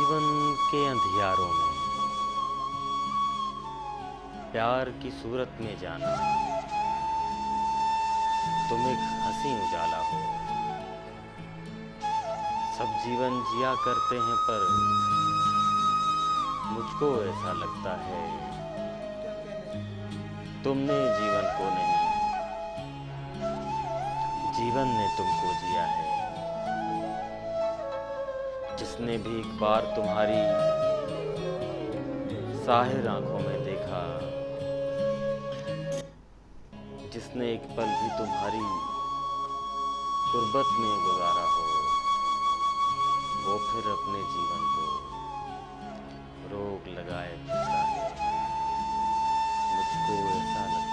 जीवन के अंधियारों में प्यार की सूरत में जाना, तुम एक हंसी उजाला हो। सब जीवन जिया करते हैं पर मुझको ऐसा लगता है तुमने जीवन को नहीं, जीवन ने तुमको जिया है। जिसने भी एक बार तुम्हारी साहिर आंखों में देखा, जिसने एक पल भी तुम्हारी गुर्बत में गुजारा हो, वो फिर अपने जीवन को रोक लगाए जीता है। मुझको ऐसा लगता है